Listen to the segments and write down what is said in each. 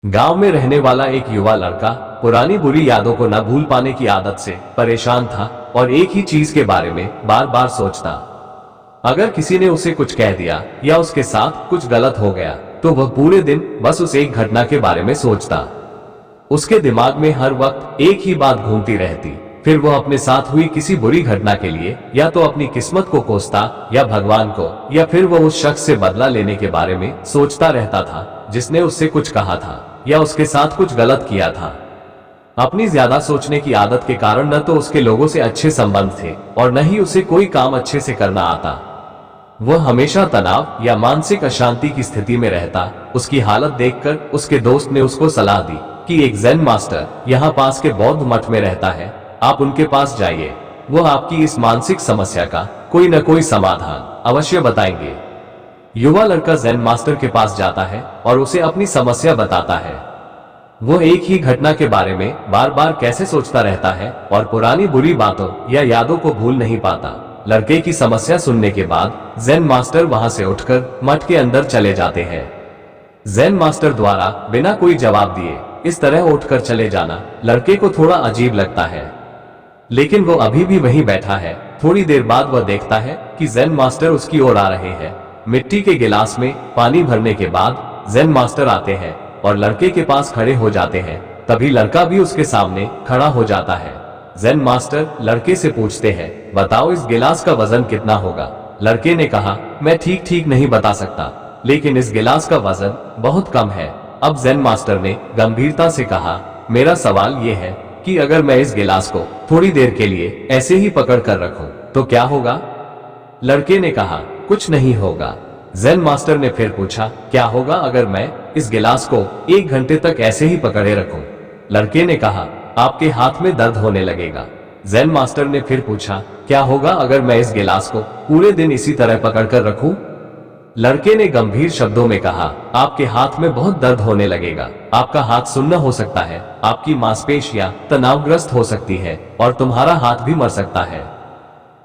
गांव में रहने वाला एक युवा लड़का पुरानी बुरी यादों को न भूल पाने की आदत से परेशान था और एक ही चीज के बारे में बार बार सोचता। अगर किसी ने उसे कुछ कह दिया या उसके साथ कुछ गलत हो गया तो वह पूरे दिन बस उस एक घटना के बारे में सोचता। उसके दिमाग में हर वक्त एक ही बात घूमती रहती। फिर वह अपने साथ हुई किसी बुरी घटना के लिए या तो अपनी किस्मत को कोसता या भगवान को, या फिर वह उस शख्स से बदला लेने के बारे में सोचता रहता था जिसने उससे कुछ कहा था या उसके साथ कुछ गलत किया था। अपनी ज्यादा सोचने की आदत के कारण न तो उसके लोगों से अच्छे संबंध थे और न ही उसे कोई काम अच्छे से करना आता। वह हमेशा तनाव या मानसिक अशांति की स्थिति में रहता। उसकी हालत देखकर उसके दोस्त ने उसको सलाह दी कि एक ज़ेन मास्टर यहाँ पास के बौद्ध मठ में रहता है, आप उनके पास जाइए। वह आपकी इस मानसिक समस्या का कोई न कोई समाधान अवश्य बताएंगे। युवा लड़का ज़ेन मास्टर के पास जाता है और उसे अपनी समस्या बताता है। वह एक ही घटना के बारे में बार बार कैसे सोचता रहता है और पुरानी बुरी बातों या यादों को भूल नहीं पाता। लड़के की समस्या सुनने के बाद ज़ेन मास्टर वहां से उठकर मठ के अंदर चले जाते हैं। ज़ेन मास्टर द्वारा बिना कोई जवाब दिए इस तरह उठकर चले जाना लड़के को थोड़ा अजीब लगता है, लेकिन वो अभी भी वहीं बैठा है। थोड़ी देर बाद वह देखता है कि ज़ेन मास्टर उसकी ओर आ रहे हैं। मिट्टी के गिलास में पानी भरने के बाद ज़ेन मास्टर आते हैं और लड़के के पास खड़े हो जाते हैं। तभी लड़का भी उसके सामने खड़ा हो जाता है। ज़ेन मास्टर लड़के से पूछते हैं, बताओ इस गिलास का वजन कितना होगा। लड़के ने कहा, मैं ठीक नहीं बता सकता, लेकिन इस गिलास का वजन बहुत कम है। अब ज़ेन मास्टर ने गंभीरता से कहा, मेरा सवाल ये है कि अगर मैं इस गिलास को थोड़ी देर के लिए ऐसे ही पकड़ कर रखूं तो क्या होगा। लड़के ने कहा, कुछ नहीं होगा। ज़ेन मास्टर ने फिर पूछा, क्या होगा अगर मैं इस गिलास को 1 घंटे तक ऐसे ही पकड़े रखूं। लड़के ने कहा, आपके हाथ में दर्द होने लगेगा। ज़ेन मास्टर ने फिर पूछा, क्या होगा अगर मैं इस गिलास को पूरे दिन इसी तरह पकड़कर रखूं। लड़के ने गंभीर शब्दों में कहा, आपके हाथ में बहुत दर्द होने लगेगा, आपका हाथ सुन्न हो सकता है, आपकी मांसपेशियां तनावग्रस्त हो सकती है और तुम्हारा हाथ भी मर सकता है।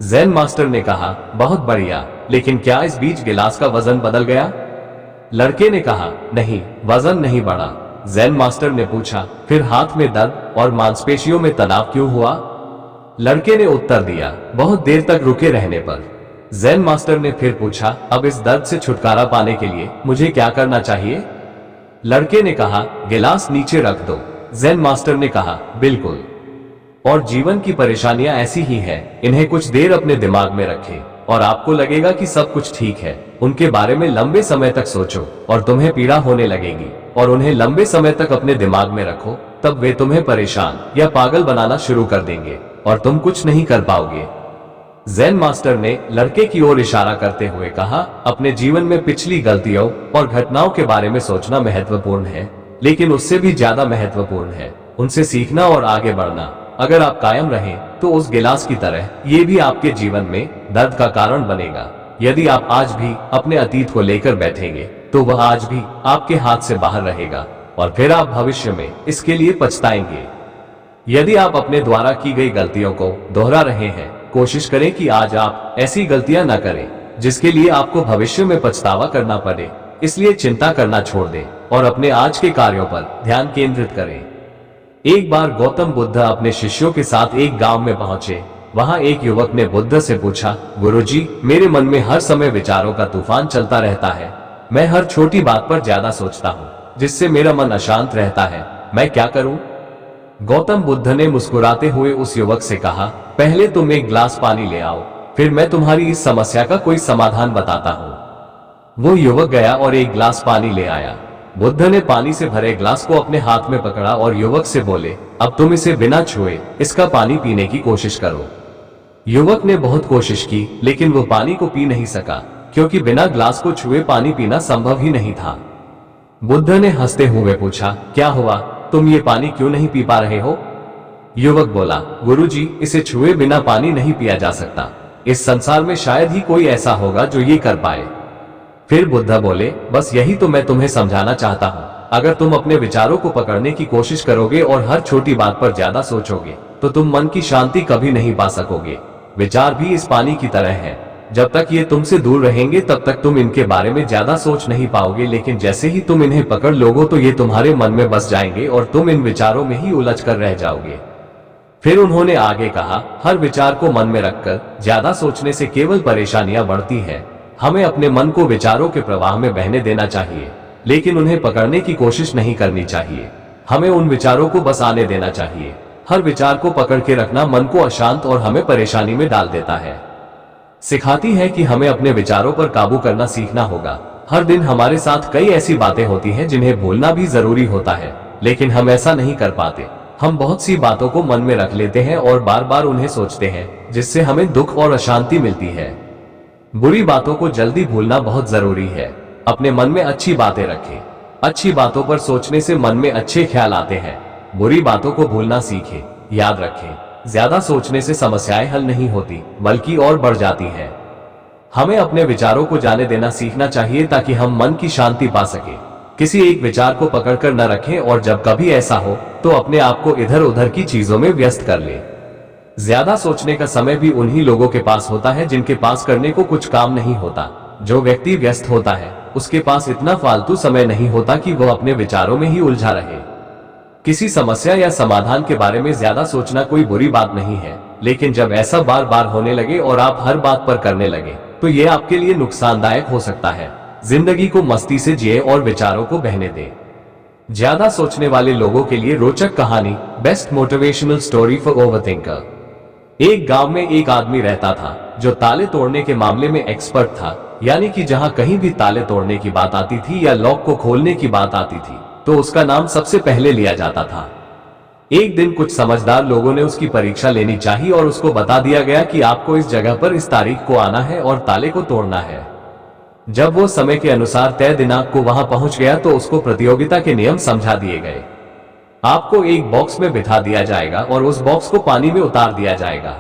ज़ेन मास्टर ने कहा, बहुत बढ़िया, लेकिन क्या इस बीच गिलास का वजन बदल गया। लड़के ने कहा, नहीं, वजन नहीं बढ़ा। ज़ेन मास्टर ने पूछा, फिर हाथ में दर्द और मांसपेशियों में तनाव क्यों हुआ। लड़के ने उत्तर दिया, बहुत देर तक रुके रहने पर। ज़ेन मास्टर ने फिर पूछा, अब इस दर्द से छुटकारा पाने के लिए मुझे क्या करना चाहिए। लड़के ने कहा, गिलास नीचे रख दो। ज़ेन मास्टर ने कहा, बिल्कुल। और जीवन की परेशानियां ऐसी ही हैं, इन्हें कुछ देर अपने दिमाग में रखें और आपको लगेगा कि सब कुछ ठीक है। उनके बारे में लंबे समय तक सोचो और तुम्हें पीड़ा होने लगेगी, और उन्हें लंबे समय तक अपने दिमाग में रखो, तब वे तुम्हें परेशान या पागल बनाना शुरू कर देंगे और तुम कुछ नहीं कर पाओगे। ज़ेन मास्टर ने लड़के की ओर इशारा करते हुए कहा, अपने जीवन में पिछली गलतियों और घटनाओं के बारे में सोचना महत्वपूर्ण है, लेकिन उससे भी ज्यादा महत्वपूर्ण है उनसे सीखना और आगे बढ़ना। अगर आप कायम रहें तो उस गिलास की तरह ये भी आपके जीवन में दर्द का कारण बनेगा। यदि आप आज भी अपने अतीत को लेकर बैठेंगे तो वह आज भी आपके हाथ से बाहर रहेगा और फिर आप भविष्य में इसके लिए पछताएंगे। यदि आप अपने द्वारा की गई गलतियों को दोहरा रहे हैं, कोशिश करें कि आज आप ऐसी गलतियां न करें जिसके लिए आपको भविष्य में पछतावा करना पड़े। इसलिए चिंता करना छोड़ दें और अपने आज के कार्यों पर ध्यान केंद्रित करें। एक बार गौतम बुद्ध अपने शिष्यों के साथ एक गांव में पहुंचे। वहां एक युवक ने बुद्ध से पूछा, गुरुजी, मेरे मन में हर समय विचारों का तूफान चलता रहता है। मैं हर छोटी बात पर ज्यादा सोचता हूँ, जिससे मेरा मन अशांत रहता है। मैं क्या करूं? गौतम बुद्ध ने मुस्कुराते हुए उस युवक से कहा, पहले तुम एक गिलास पानी ले आओ, फिर मैं तुम्हारी इस समस्या का कोई समाधान बताता हूँ। वो युवक गया और एक गिलास पानी ले आया। बुद्ध ने पानी से भरे गिलास को अपने हाथ में पकड़ा और युवक से बोले, अब तुम इसे बिना छुए इसका पानी पीने की कोशिश करो। युवक ने बहुत कोशिश की, लेकिन वो पानी को पी नहीं सका, क्योंकि बिना गिलास को छुए पानी पीना संभव ही नहीं था। बुद्ध ने हंसते हुए पूछा, क्या हुआ, तुम ये पानी क्यों नहीं पी पा रहे हो? युवक बोला, गुरुजी, इसे छुए बिना पानी नहीं पिया जा सकता। इस संसार में शायद ही कोई ऐसा होगा जो ये कर पाए। फिर बुद्ध बोले, बस यही तो मैं तुम्हें समझाना चाहता हूँ। अगर तुम अपने विचारों को पकड़ने की कोशिश करोगे और हर छोटी बात पर ज्यादा सोचोगे तो तुम मन की शांति कभी नहीं पा सकोगे। विचार भी इस पानी की तरह है, जब तक ये तुमसे दूर रहेंगे तब तक तुम इनके बारे में ज्यादा सोच नहीं पाओगे, लेकिन जैसे ही तुम इन्हें पकड़ लोगे तो ये तुम्हारे मन में बस जाएंगे और तुम इन विचारों में ही उलझ कर रह जाओगे। फिर उन्होंने आगे कहा, हर विचार को मन में रखकर ज्यादा सोचने से केवल परेशानियां बढ़ती है। हमें अपने मन को विचारों के प्रवाह में बहने देना चाहिए, लेकिन उन्हें पकड़ने की कोशिश नहीं करनी चाहिए। हमें उन विचारों को बस आने देना चाहिए। हर विचार को पकड़ के रखना मन को अशांत और हमें परेशानी में डाल देता है। सिखाती है कि हमें अपने विचारों पर काबू करना सीखना होगा। हर दिन हमारे साथ कई ऐसी बातें होती हैं जिन्हें भूलना भी जरूरी होता है, लेकिन हम ऐसा नहीं कर पाते। हम बहुत सी बातों को मन में रख लेते हैं और बार बार उन्हें सोचते हैं, जिससे हमें दुख और अशांति मिलती है। बुरी बातों को जल्दी भूलना बहुत जरूरी है। अपने मन में अच्छी बातें रखें। अच्छी बातों पर सोचने से मन में अच्छे ख्याल आते हैं। बुरी बातों को भूलना सीखें। याद रखें, ज्यादा सोचने से समस्याएं हल नहीं होती, बल्कि और बढ़ जाती हैं। हमें अपने विचारों को जाने देना सीखना चाहिए ताकि हम मन की शांति पा सके। किसी एक विचार को पकड़कर न रखें और जब कभी ऐसा हो तो अपने आप को इधर उधर की चीजों में व्यस्त कर ले। ज्यादा सोचने का समय भी उन्हीं लोगों के पास होता है जिनके पास करने को कुछ काम नहीं होता। जो व्यक्ति व्यस्त होता है उसके पास इतना फालतू समय नहीं होता कि वह अपने विचारों में ही उलझा रहे। किसी समस्या या समाधान के बारे में ज्यादा सोचना कोई बुरी बात नहीं है, लेकिन जब ऐसा बार बार होने लगे और आप हर बात पर करने लगे तो यह आपके लिए नुकसानदायक हो सकता है। जिंदगी को मस्ती से जिए और विचारों को बहने दें। ज्यादा सोचने वाले लोगों के लिए रोचक कहानी, best motivational story for overthinker. एक गांव में एक आदमी रहता था जो ताले तोड़ने के मामले में एक्सपर्ट था, यानी कि जहां कहीं भी ताले तोड़ने की बात आती थी या लॉक को खोलने की बात आती थी तो उसका नाम सबसे पहले लिया जाता था। एक दिन कुछ समझदार लोगों ने उसकी परीक्षा लेनी चाहिए और उसको बता दिया गया कि आपको इस जगह पर इस तारीख को आना है और ताले को तोड़ना है। जब वो समय के अनुसार तय दिनांक को वहां पहुंच गया तो उसको प्रतियोगिता के नियम समझा दिए गए। आपको एक बॉक्स में बिठा दिया जाएगा और उस बॉक्स को पानी में उतार दिया जाएगा।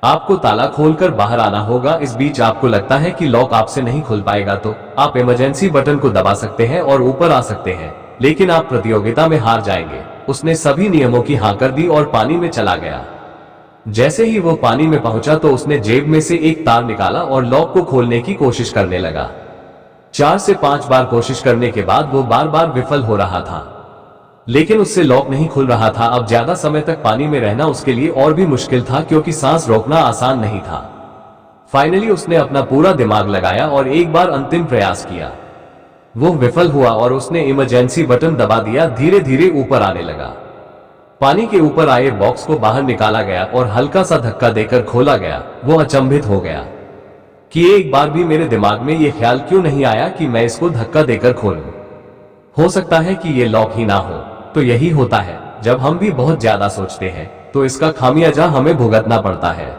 आपको ताला खोलकर बाहर आना होगा। इस बीच आपको लगता है कि लॉक आपसे नहीं खुल पाएगा तो आप इमरजेंसी बटन को दबा सकते हैं और ऊपर आ सकते हैं, लेकिन आप प्रतियोगिता में हार जाएंगे। उसने सभी नियमों की हाँ कर दी और पानी में चला गया। जैसे ही वो पानी में पहुंचा तो उसने जेब में से एक तार निकाला और लॉक को खोलने की कोशिश करने लगा। 4 से 5 बार कोशिश करने के बाद वो बार बार विफल हो रहा था, लेकिन उससे लॉक नहीं खुल रहा था। अब ज्यादा समय तक पानी में रहना उसके लिए और भी मुश्किल था क्योंकि सांस रोकना आसान नहीं था। फाइनली उसने अपना पूरा दिमाग लगाया और एक बार अंतिम प्रयास किया। वो विफल हुआ और उसने इमरजेंसी बटन दबा दिया। धीरे धीरे ऊपर आने लगा। पानी के ऊपर आए बॉक्स को बाहर निकाला गया और हल्का सा धक्का देकर खोला गया। वो अचंभित हो गया कि एक बार भी मेरे दिमाग में ये ख्याल क्यों नहीं आया कि मैं इसको धक्का देकर खोलूं। हो सकता है कि ये लॉक ही ना हो। तो यही होता है, जब हम भी बहुत ज्यादा सोचते हैं तो इसका खामियाजा हमें भुगतना पड़ता है।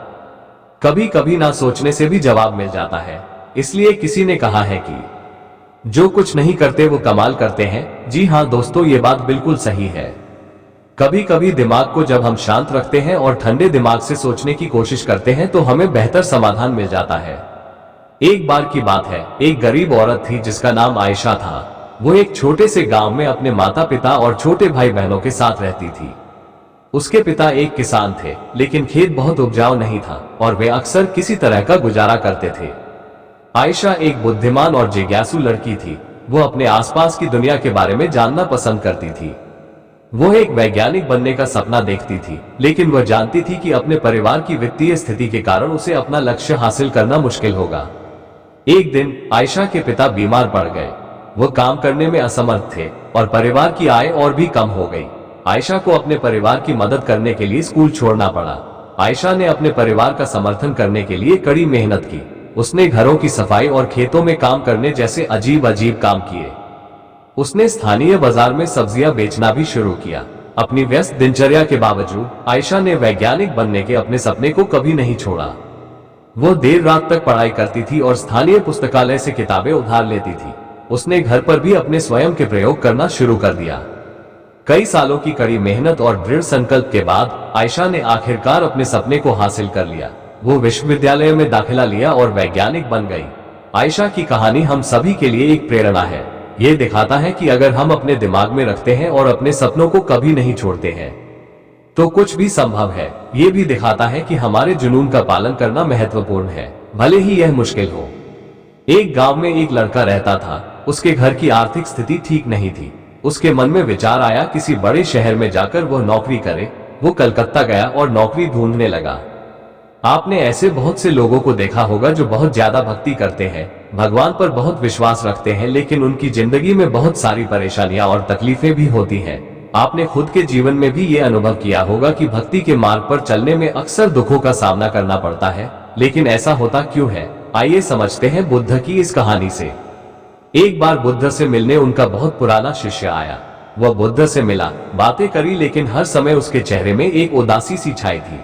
कभी कभी ना सोचने से भी जवाब मिल जाता है। इसलिए किसी ने कहा है कि जो कुछ नहीं करते वो कमाल करते हैं। जी हाँ दोस्तों, ये बात बिल्कुल सही है। कभी कभी दिमाग को जब हम शांत रखते हैं और ठंडे दिमाग से सोचने की कोशिश करते हैं तो हमें बेहतर समाधान मिल जाता है। एक बार की बात है, एक गरीब औरत थी जिसका नाम आयशा था। वो एक छोटे से गांव में अपने माता पिता और छोटे भाई बहनों के साथ रहती थी। उसके पिता एक किसान थे, लेकिन खेत बहुत उपजाऊ नहीं था और वे अक्सर किसी तरह का गुजारा करते थे। आयशा एक बुद्धिमान और जिज्ञासु लड़की थी। वो अपने आसपास की दुनिया के बारे में जानना पसंद करती थी। वो एक वैज्ञानिक बनने का सपना देखती थी, लेकिन वह जानती थी कि अपने परिवार की वित्तीय स्थिति के कारण उसे अपना लक्ष्य हासिल करना मुश्किल होगा। एक दिन आयशा के पिता बीमार पड़ गए। वो काम करने में असमर्थ थे और परिवार की आय और भी कम हो गई। आयशा को अपने परिवार की मदद करने के लिए स्कूल छोड़ना पड़ा। आयशा ने अपने परिवार का समर्थन करने के लिए कड़ी मेहनत की। उसने घरों की सफाई और खेतों में काम करने जैसे अजीब अजीब काम किए। उसने स्थानीय बाजार में सब्जियां बेचना भी शुरू किया। अपनी व्यस्त दिनचर्या के बावजूद आयशा ने वैज्ञानिक बनने के अपने सपने को कभी नहीं छोड़ा। वो देर रात तक पढ़ाई करती थी और स्थानीय पुस्तकालय से किताबें उधार लेती थी। उसने घर पर भी अपने स्वयं के प्रयोग करना शुरू कर दिया। कई सालों की कड़ी मेहनत और दृढ़ संकल्प के बाद आयशा ने आखिरकार अपने सपने को हासिल कर लिया। वो विश्वविद्यालय में दाखिला लिया और वैज्ञानिक बन गई। आयशा की कहानी हम सभी के लिए एक प्रेरणा है। ये दिखाता है कि अगर हम अपने दिमाग में रखते हैं और अपने सपनों को कभी नहीं छोड़ते हैं तो कुछ भी संभव है। ये भी दिखाता है कि हमारे जुनून का पालन करना महत्वपूर्ण है। भले ही यह मुश्किल हो। एक गांव में एक लड़का रहता था। उसके घर की आर्थिक स्थिति ठीक नहीं थी। उसके मन में विचार आया किसी बड़े शहर में जाकर वह नौकरी करे। वो कलकत्ता गया और नौकरी ढूंढने लगा। आपने ऐसे बहुत से लोगों को देखा होगा जो बहुत ज्यादा भक्ति करते हैं, भगवान पर बहुत विश्वास रखते हैं, लेकिन उनकी जिंदगी में बहुत सारी परेशानियां और तकलीफें भी होती हैं। आपने खुद के जीवन में भी ये अनुभव किया होगा कि भक्ति के मार्ग पर चलने में अक्सर दुखों का सामना करना पड़ता है, लेकिन ऐसा होता क्यों है? आइए समझते हैं बुद्ध की इस कहानी से। एक बार बुद्ध से मिलने उनका बहुत पुराना शिष्य आया। वह बुद्ध से मिला, बातें करी, लेकिन हर समय उसके चेहरे में एक उदासी सी छाई थी,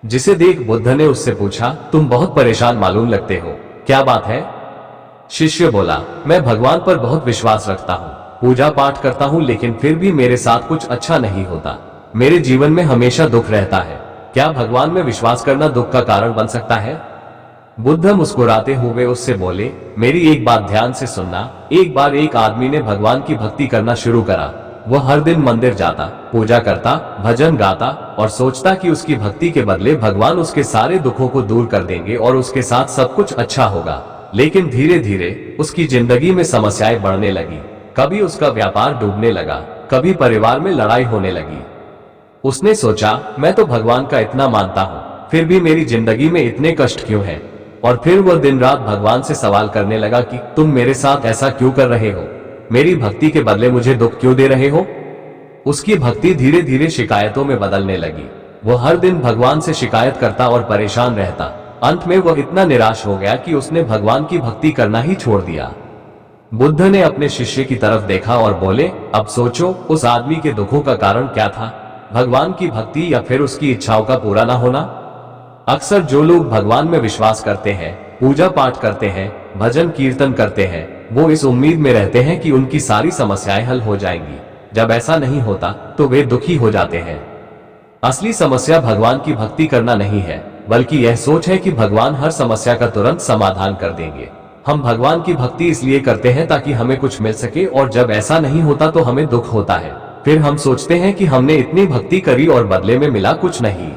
जिसे देख बुद्ध ने उससे पूछा, तुम बहुत परेशान मालूम लगते हो, क्या बात है? शिष्य बोला, मैं भगवान पर बहुत विश्वास रखता हूँ, पूजा पाठ करता हूँ, लेकिन फिर भी मेरे साथ कुछ अच्छा नहीं होता। मेरे जीवन में हमेशा दुख रहता है। क्या भगवान में विश्वास करना दुख का कारण बन सकता है? बुद्ध मुस्कुराते हुए उससे बोले, मेरी एक बात ध्यान से सुनना। एक बार एक आदमी ने भगवान की भक्ति करना शुरू करा। वह हर दिन मंदिर जाता, पूजा करता, भजन गाता और सोचता कि उसकी भक्ति के बदले भगवान उसके सारे दुखों को दूर कर देंगे और उसके साथ सब कुछ अच्छा होगा। लेकिन धीरे धीरे उसकी जिंदगी में समस्याएं बढ़ने लगी। कभी उसका व्यापार डूबने लगा, कभी परिवार में लड़ाई होने लगी। उसने सोचा, मैं तो भगवान का इतना मानता हूँ, फिर भी मेरी जिंदगी में इतने कष्ट क्यों हैं? और फिर वह दिन रात भगवान से सवाल करने लगा कि तुम मेरे साथ ऐसा क्यों कर रहे हो? मेरी भक्ति के बदले मुझे दुख क्यों दे रहे हो? उसकी भक्ति धीरे धीरे शिकायतों में बदलने लगी। वह हर दिन भगवान से शिकायत करता और परेशान रहता। अंत में वह इतना निराश हो गया कि उसने भगवान की भक्ति करना ही छोड़ दिया। बुद्ध ने अपने शिष्य की तरफ देखा और बोले, अब सोचो, उस आदमी के दुखों का कारण क्या था? भगवान की भक्ति या फिर उसकी इच्छाओं का पूरा ना होना? अक्सर जो लोग भगवान में विश्वास करते हैं, पूजा पाठ करते हैं, भजन कीर्तन करते हैं, वो इस उम्मीद में रहते हैं कि उनकी सारी समस्याएं हल हो जाएंगी। जब ऐसा नहीं होता तो वे दुखी हो जाते हैं। असली समस्या भगवान की भक्ति करना नहीं है, बल्कि यह सोच है कि भगवान हर समस्या का तुरंत समाधान कर देंगे। हम भगवान की भक्ति इसलिए करते हैं ताकि हमें कुछ मिल सके, और जब ऐसा नहीं होता तो हमें दुख होता है। फिर हम सोचते हैं कि हमने इतनी भक्ति करी और बदले में मिला कुछ नहीं।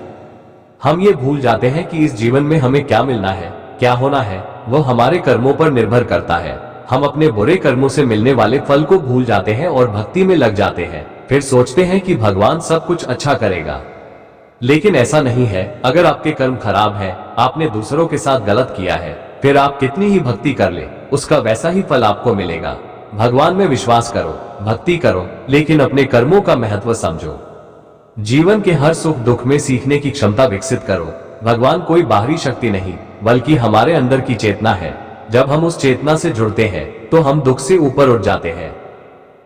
हम ये भूल जाते हैं कि इस जीवन में हमें क्या मिलना है, क्या होना है, वो हमारे कर्मों पर निर्भर करता है। हम अपने बुरे कर्मों से मिलने वाले फल को भूल जाते हैं और भक्ति में लग जाते हैं। फिर सोचते हैं कि भगवान सब कुछ अच्छा करेगा, लेकिन ऐसा नहीं है। अगर आपके कर्म खराब हैं, आपने दूसरों के साथ गलत किया है, फिर आप कितनी ही भक्ति कर ले, उसका वैसा ही फल आपको मिलेगा। भगवान में विश्वास करो, भक्ति करो, लेकिन अपने कर्मों का महत्व समझो। जीवन के हर सुख दुख में सीखने की क्षमता विकसित करो। भगवान कोई बाहरी शक्ति नहीं, बल्कि हमारे अंदर की चेतना है। जब हम उस चेतना से जुड़ते हैं तो हम दुख से ऊपर उठ जाते हैं।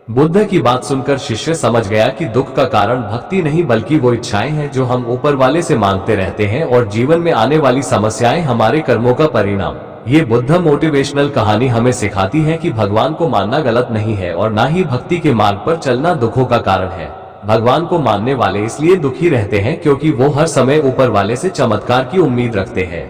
बुद्ध की बात सुनकर शिष्य समझ गया कि दुख का कारण भक्ति नहीं, बल्कि वो इच्छाएं हैं जो हम ऊपर वाले से मांगते रहते हैं, और जीवन में आने वाली समस्याएं हमारे कर्मों का परिणाम। ये बुद्ध मोटिवेशनल कहानी हमें सिखाती है कि भगवान को मानना गलत नहीं है, और ना ही भक्ति के मार्ग पर चलना दुखों का कारण है। भगवान को मानने वाले इसलिए दुखी रहते हैं क्योंकि वो हर समय ऊपर वाले से चमत्कार की उम्मीद रखते हैं।